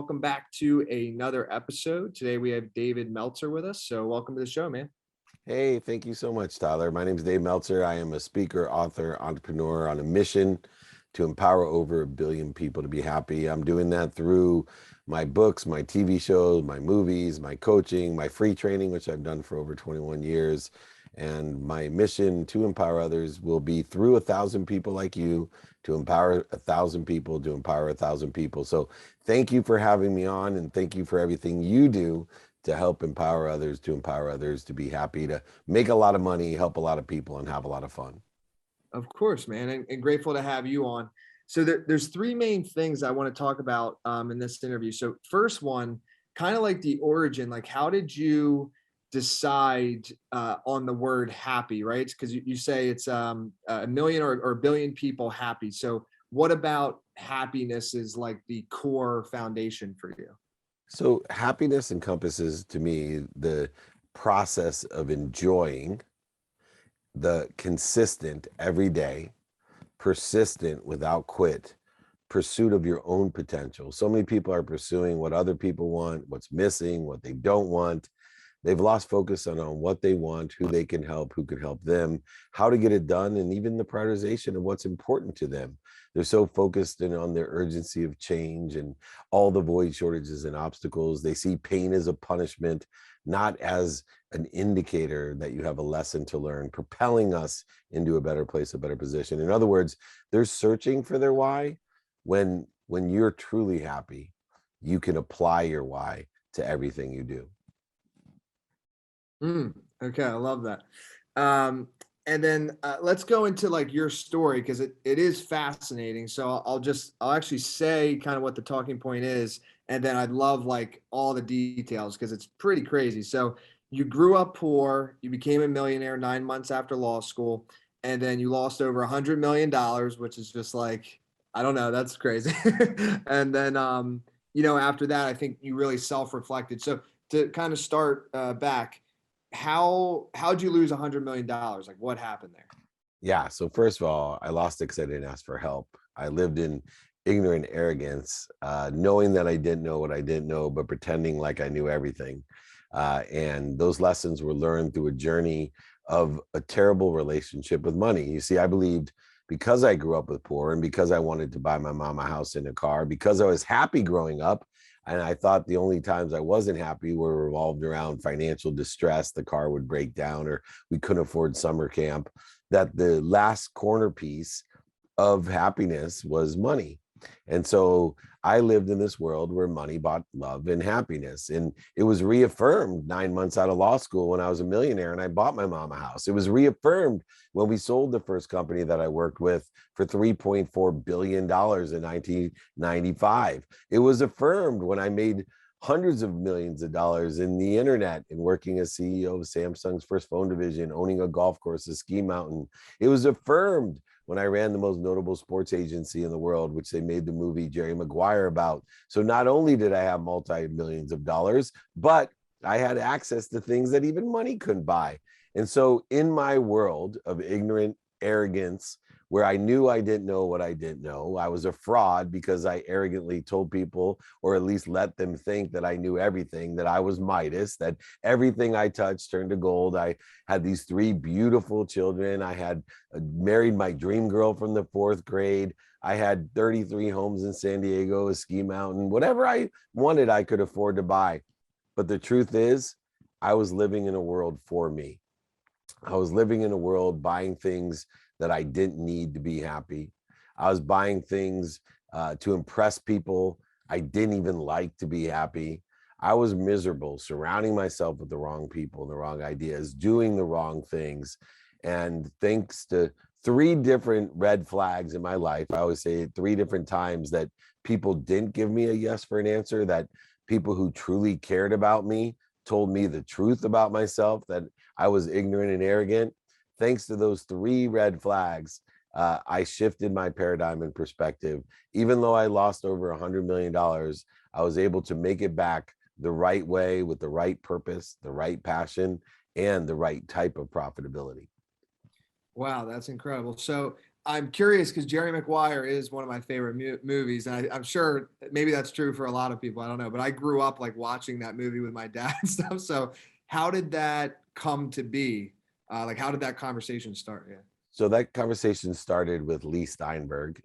welcome back to another episode. Today we have David Meltzer with us. So welcome to the show, man. Hey, thank you so much, Tyler. My name is David Meltzer. I am a speaker, author, entrepreneur on a mission to empower over 1 billion people to be happy. I'm doing that through my books, my TV shows, my movies, my coaching, my free training, which I've done for over 21 years. And my mission to empower others will be through 1,000 people like you to empower 1,000 people to empower 1,000 people. So thank you for having me on, and thank you for everything you do to help empower others to be happy, to make a lot of money, help a lot of people, and have a lot of fun. Of course, man, and grateful to have you on. So there's three main things I want to talk about in this interview. So first one, kind of like the origin, like how did you decide on the word happy, right? Because you say it's a million or 1 billion people happy. So what about happiness is like the core foundation for you? So happiness encompasses, to me, the process of enjoying the consistent, everyday, persistent, without quit pursuit of your own potential. So many people are pursuing what other people want, what's missing, what they don't want. They've lost focus on what they want, who they can help, who can help them, how to get it done, and even the prioritization of what's important to them. They're so focused in on their urgency of change and all the void, shortages, and obstacles. They see pain as a punishment, not as an indicator that you have a lesson to learn, propelling us into a better place, a better position. In other words, they're searching for their why. When you're truly happy, you can apply your why to everything you do. Okay, I love that. And then let's go into like your story, because it is fascinating. So I'll actually say kind of what the talking point is, and then I'd love like all the details because it's pretty crazy. So you grew up poor, you became a millionaire 9 months after law school, and then you lost over $100 million, which is just like, I don't know, that's crazy. And then after that, I think you really self-reflected. So to kind of start back, how'd you lose $100 million? Like what happened there? Yeah. So first of all, I lost it because I didn't ask for help. I lived in ignorant arrogance, knowing that I didn't know what I didn't know, but pretending like I knew everything. And those lessons were learned through a journey of a terrible relationship with money. You see, I believed because I grew up with poor and because I wanted to buy my mom a house and a car, because I was happy growing up, and I thought the only times I wasn't happy were revolved around financial distress, the car would break down, or we couldn't afford summer camp, that the last corner piece of happiness was money. And so I lived in this world where money bought love and happiness. And it was reaffirmed 9 months out of law school when I was a millionaire and I bought my mom a house. It was reaffirmed when we sold the first company that I worked with for $3.4 billion in 1995. It was affirmed when I made hundreds of millions of dollars in the internet and working as CEO of Samsung's first phone division, owning a golf course, a ski mountain. It was affirmed when I ran the most notable sports agency in the world, which they made the movie Jerry Maguire about. So not only did I have multi-millions of dollars, but I had access to things that even money couldn't buy. And so in my world of ignorant arrogance, where I knew I didn't know what I didn't know, I was a fraud because I arrogantly told people, or at least let them think, that I knew everything, that I was Midas, that everything I touched turned to gold. I had these 3 beautiful children. I had married my dream girl from the 4th grade. I had 33 homes in San Diego, a ski mountain, whatever I wanted, I could afford to buy. But the truth is, I was living in a world for me. I was living in a world buying things that I didn't need to be happy. I was buying things to impress people I didn't even like to be happy. I was miserable, surrounding myself with the wrong people and the wrong ideas, doing the wrong things. And thanks to 3 different red flags in my life, I always say 3 different times that people didn't give me a yes for an answer, that people who truly cared about me told me the truth about myself, that I was ignorant and arrogant. Thanks to those 3 red flags, I shifted my paradigm and perspective. Even though I lost over $100 million, I was able to make it back the right way, with the right purpose, the right passion, and the right type of profitability. Wow, that's incredible. So I'm curious because Jerry Maguire is one of my favorite movies, and I'm sure maybe that's true for a lot of people. I don't know, but I grew up like watching that movie with my dad and stuff. So, how did that come to be? Like, how did that conversation start? Yeah. So that conversation started with Lee Steinberg,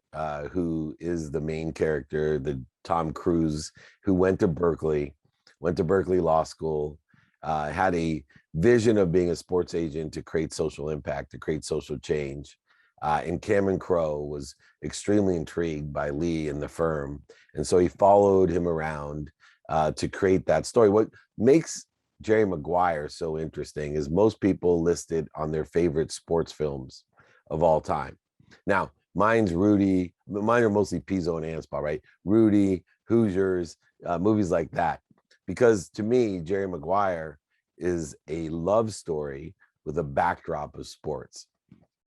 who is the main character, the Tom Cruise, who went to Berkeley Law School, had a vision of being a sports agent to create social impact, to create social change. And Cameron Crowe was extremely intrigued by Lee and the firm. And so he followed him around to create that story. What makes Jerry Maguire so interesting is most people list it on their favorite sports films of all time. Now, mine's Rudy. Mine are mostly Pizzo and Anspaugh, right? Rudy, Hoosiers, movies like that. Because to me, Jerry Maguire is a love story with a backdrop of sports.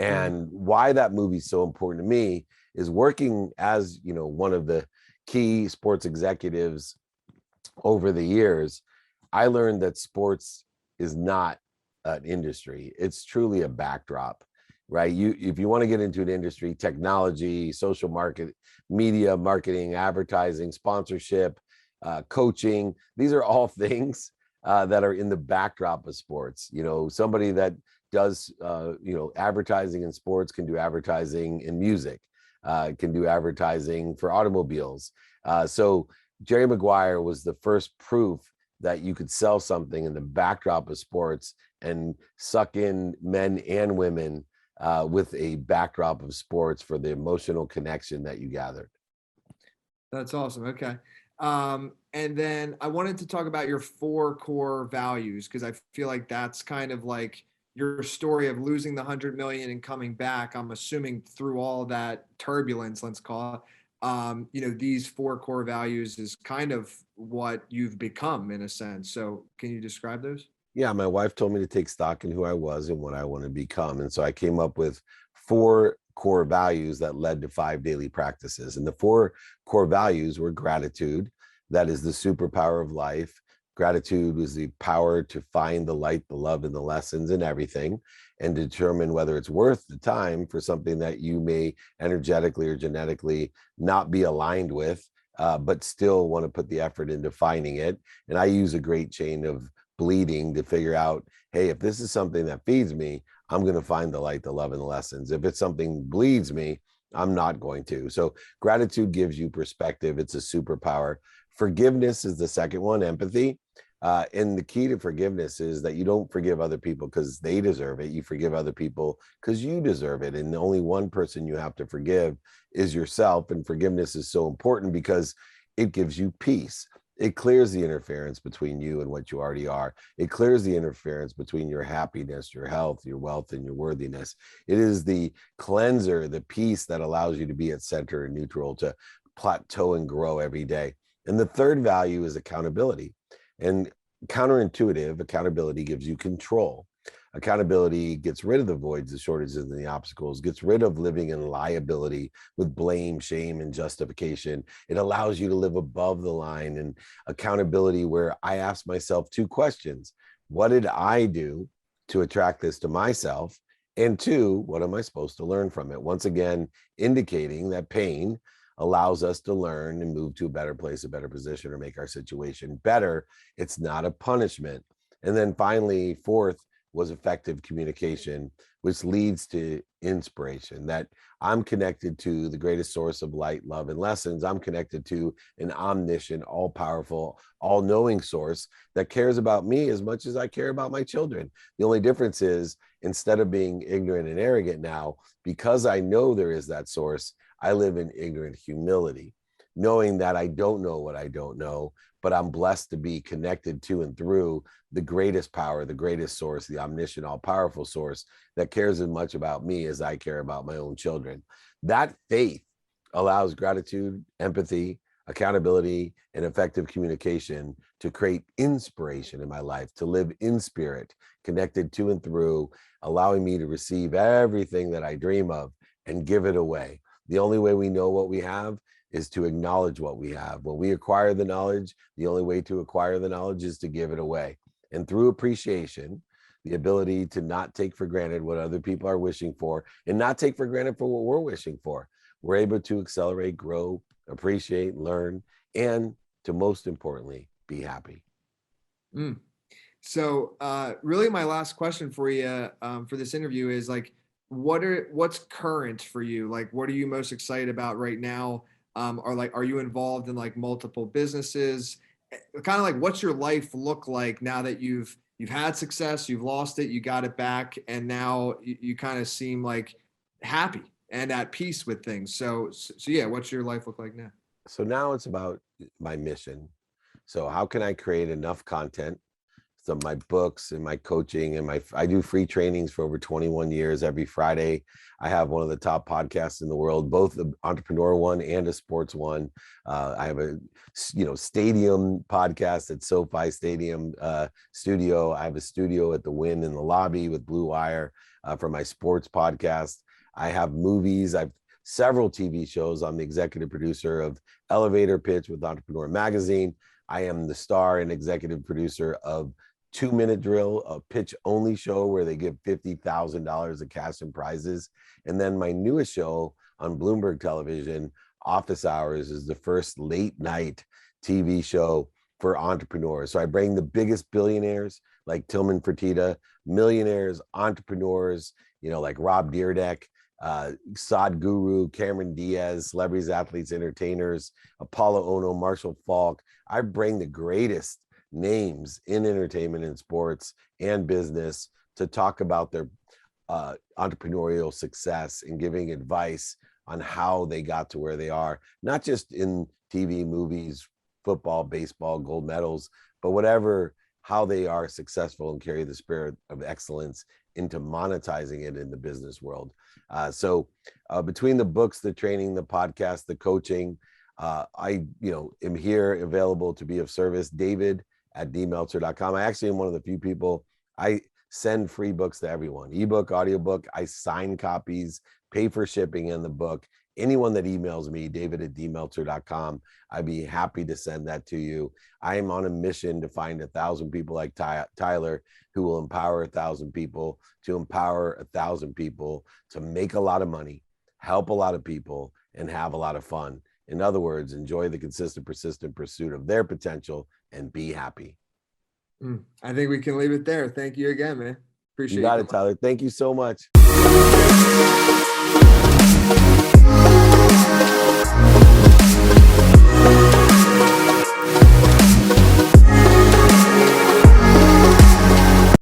And why that movie's so important to me is working as, one of the key sports executives over the years. I learned that sports is not an industry. It's truly a backdrop, right? If you want to get into an industry, technology, social market, media, marketing, advertising, sponsorship, coaching, these are all things that are in the backdrop of sports. Somebody that does, advertising in sports can do advertising in music, can do advertising for automobiles. So Jerry Maguire was the first proof that you could sell something in the backdrop of sports and suck in men and women with a backdrop of sports for the emotional connection that you gathered. That's awesome. Okay. And then I wanted to talk about your 4 core values, because I feel like that's kind of like your story of losing the 100 million and coming back. I'm assuming through all that turbulence, let's call it, these 4 core values is kind of what you've become in a sense. So can you describe those? Yeah, my wife told me to take stock in who I was and what I want to become. And so I came up with 4 core values that led to 5 daily practices. And the 4 core values were gratitude. That is the superpower of life. Gratitude was the power to find the light, the love, and the lessons in everything, and determine whether it's worth the time for something that you may energetically or genetically not be aligned with, but still want to put the effort into finding it. And I use a great chain of bleeding to figure out, hey, if this is something that feeds me, I'm going to find the light, the love, and the lessons. If it's something bleeds me, I'm not going to. So gratitude gives you perspective. It's a superpower. Forgiveness is the second one, empathy. And the key to forgiveness is that you don't forgive other people because they deserve it. You forgive other people because you deserve it. And only one person you have to forgive is yourself. And forgiveness is so important because it gives you peace. It clears the interference between you and what you already are. It clears the interference between your happiness, your health, your wealth, and your worthiness. It is the cleanser, the peace that allows you to be at center and neutral, to plateau and grow every day. And the third value is accountability. And counterintuitive, accountability gives you control. Accountability gets rid of the voids, the shortages, and the obstacles, gets rid of living in liability with blame, shame, and justification. It allows you to live above the line. And accountability, where I ask myself 2 questions. What did I do to attract this to myself? And 2, what am I supposed to learn from it? Once again, indicating that pain allows us to learn and move to a better place, a better position, or make our situation better. It's not a punishment. And then finally, 4th was effective communication, which leads to inspiration, that I'm connected to the greatest source of light, love, and lessons. I'm connected to an omniscient, all-powerful, all-knowing source that cares about me as much as I care about my children. The only difference is, instead of being ignorant and arrogant now, because I know there is that source, I live in ignorant humility, knowing that I don't know what I don't know, but I'm blessed to be connected to and through the greatest power, the greatest source, the omniscient, all-powerful source that cares as much about me as I care about my own children. That faith allows gratitude, empathy, accountability, and effective communication to create inspiration in my life, to live in spirit, connected to and through, allowing me to receive everything that I dream of and give it away. The only way we know what we have is to acknowledge what we have. When we acquire the knowledge, the only way to acquire the knowledge is to give it away. And through appreciation, the ability to not take for granted what other people are wishing for and not take for granted for what we're wishing for. We're able to accelerate, grow, appreciate, learn, and to most importantly, be happy. Mm. So really my last question for you for this interview is like, what's current for you? Like, what are you most excited about right now? Or like, are you involved in like multiple businesses? Kind of like, what's your life look like now that you've had success, you've lost it, you got it back, and now you kind of seem like happy and at peace with things. So yeah, what's your life look like now? So now it's about my mission. So how can I create enough content? So my books and my coaching and I do free trainings for over 21 years. Every Friday, I have one of the top podcasts in the world, both the entrepreneur one and a sports one. I have a, stadium podcast at SoFi Stadium studio. I have a studio at the Wynn in the lobby with Blue Wire for my sports podcast. I have movies. I've several TV shows. I'm the executive producer of Elevator Pitch with Entrepreneur Magazine. I am the star and executive producer of 2 Minute Drill, a pitch only show where they give $50,000 of cash and prizes. And then my newest show on Bloomberg Television, Office Hours, is the first late night TV show for entrepreneurs. So I bring the biggest billionaires like Tillman Fertitta, millionaires, entrepreneurs, like Rob Dyrdek, Sadhguru, Cameron Diaz, celebrities, athletes, entertainers, Apollo Ono, Marshall Falk. I bring the greatest names in entertainment and sports and business to talk about their entrepreneurial success and giving advice on how they got to where they are, not just in TV, movies, football, baseball, gold medals, but how they are successful and carry the spirit of excellence into monetizing it in the business world. So between the books, the training, the podcast, the coaching, I am here available to be of service. David at dmeltzer.com. I actually am one of the few people, I send free books to everyone, ebook, audiobook. I sign copies, pay for shipping in the book. Anyone that emails me, David at dmeltzer.com, I'd be happy to send that to you. I am on a mission to find 1,000 people like Tyler who will empower 1,000 people to empower 1,000 people to make a lot of money, help a lot of people, and have a lot of fun. In other words, enjoy the consistent, persistent pursuit of their potential and be happy. I think we can leave it there. Thank you again, man. Appreciate it. You got it, Tyler. Thank you so much.